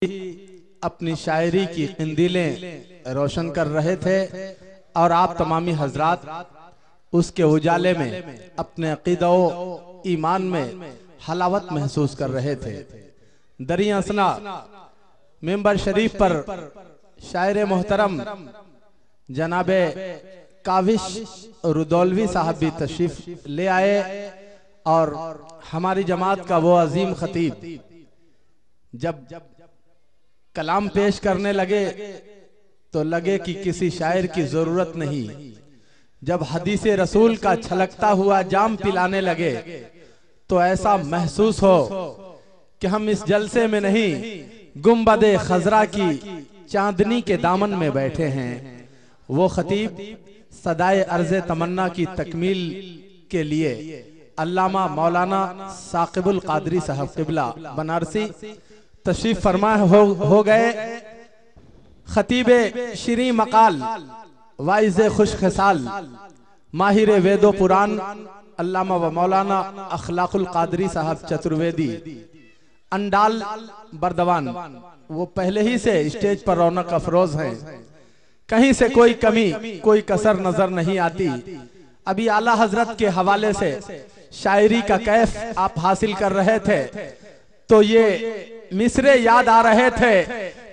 अपनी शायरी की कंदीलें रोशन कर रहे थे और आप तमामी हजरात उसके उजाले में अपने अकीदा व ईमान में हलावत महसूस कर रहे थे। दरी असना मेंबर शरीफ पर शायर मोहतरम जनाबे काविश रुदौलवी साहब भी तशरीफ ले आए और हमारी जमात का वो अजीम खतीब जब कलाम पेश करने लगे तो लगे कि किसी शायर की जरूरत नहीं। जब हदीसे रसूल का छलकता हुआ जाम पिलाने लगे तो ऐसा महसूस हो कि हम इस जलसे में नहीं गुंबदे खजरा की चांदनी के दामन में बैठे हैं। वो खतीब सदाए अर्ज़े तमन्ना की तकमील के लिए अल्लामा मौलाना साकिबुल कादरी साहब क़िबला बनारसी तशरीफ फरमा हो गए। खतीबे श्री मकाल वाइज़े खुश खसाल माहिर वेदो पुराण अल्लामा व मौलाना अखलाकुल कादरी साहब चतुर्वेदी अंडाल बर्दवान वो पहले ही से स्टेज पर रौनक अफरोज हैं। कहीं से कोई कमी कोई कसर नजर नहीं आती। अभी आला हजरत के हवाले से शायरी का कैफ आप हासिल कर रहे थे तो ये मिसरे याद आ रहे थे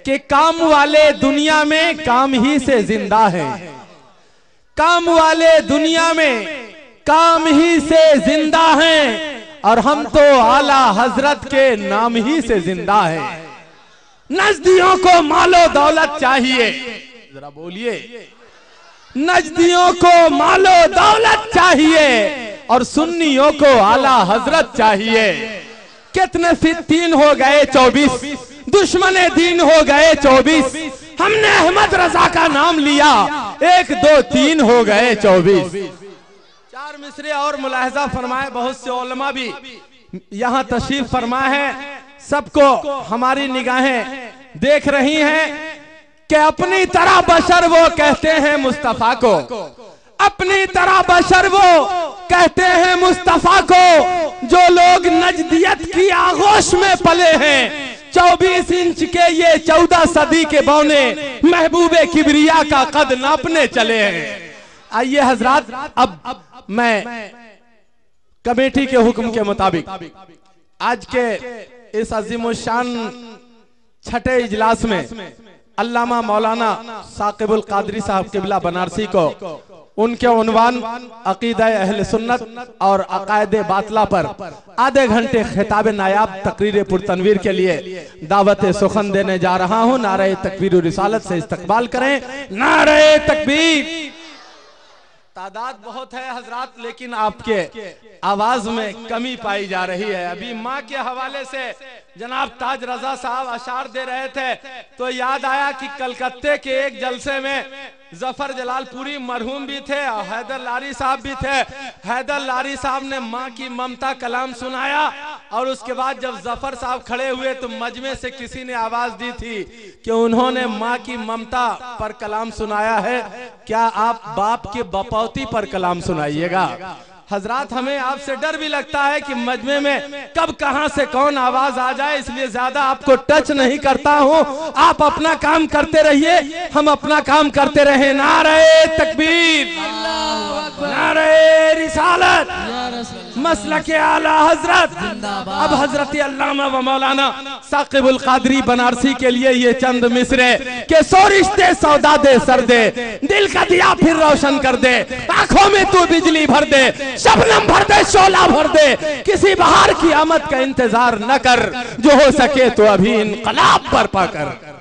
कि काम वाले दुनिया में काम ही से जिंदा है, काम वाले दुनिया में काम ही से जिंदा हैं और हम तो आला हजरत के नाम ही से जिंदा हैं। नजदियों को मालो दौलत चाहिए, जरा बोलिए, नजदियों को मालो दौलत चाहिए और सुन्नियों को आला हजरत चाहिए। कितने फित्तीन हो गए 24, दुश्मने दीन हो गए 24, हमने अहमद रजा का नाम लिया 1 2 3 हो गए 24। चार मिसरे और मुलाहजा फरमाए। बहुत से उलमा भी यहाँ तशरीफ फरमाए हैं। सबको हमारी निगाहें देख रही हैं कि अपनी तरह बशर वो कहते हैं मुस्तफा को, अपनी तरह बशर वो कहते हैं मुस्तफा को। जो लोग नजदियत की आगोश में पले हैं 24 इंच के ये 14 सदी के बौने महबूबे किबरिया का कद नापने चले हैं। आइए हजरात, अब मैं कमेटी के हुक्म के मुताबिक आज के इस अजीमुशान छठे इजलास में अल्लामा मौलाना साकिबुल कादरी साहब क़िबला बनारसी को उनके उन्वान अकीदा अहले सुन्नत और अकायदे बातला पर आधे घंटे खिताब नायाब तकरीर पुरतनवीर के लिए दावत सुखन देने जा रहा हूं। नारे तकबीर रिसालत से इस्तकबाल करें। नारे तकबीर। तादाद बहुत है हजरात, लेकिन आपके आवाज में कमी पाई जा रही है। अभी माँ के हवाले से जनाब ताज रजा साहब अशार दे रहे थे तो याद आया कि कलकत्ते के एक जलसे में जफर जलालपुरी मरहूम भी थे और हैदर लारी साहब भी थे। हैदर लारी साहब ने माँ की ममता कलाम सुनाया और उसके बाद जब जफर साहब खड़े हुए तो मजमे से किसी ने आवाज दी थी कि उन्होंने माँ की ममता पर कलाम सुनाया है, क्या आप बाप के बपौती पर कलाम सुनाइएगा। हजरात, हमें आपसे डर भी लगता है कि मजमे में कब कहां से कौन आवाज आ जाए, इसलिए ज्यादा आपको टच नहीं करता हूं। आप अपना काम करते रहिए, हम अपना काम करते रहे। नारे तकबीर, नारे रिसालत, मसलक आला हजरत। अब हजरत अल्लामा व मौलाना साकिबुल कादरी बनारसी के लिए ये चंद मिसरे के सो रिश्ते सौदा दे सर दे, दिल का दिया फिर रोशन कर दे, आंखों में तू बिजली भर दे, शबनम भर दे, शोला भर दे, किसी बहार की आमद का इंतजार न कर, जो हो सके तो अभी इनकलाब बर्पा कर।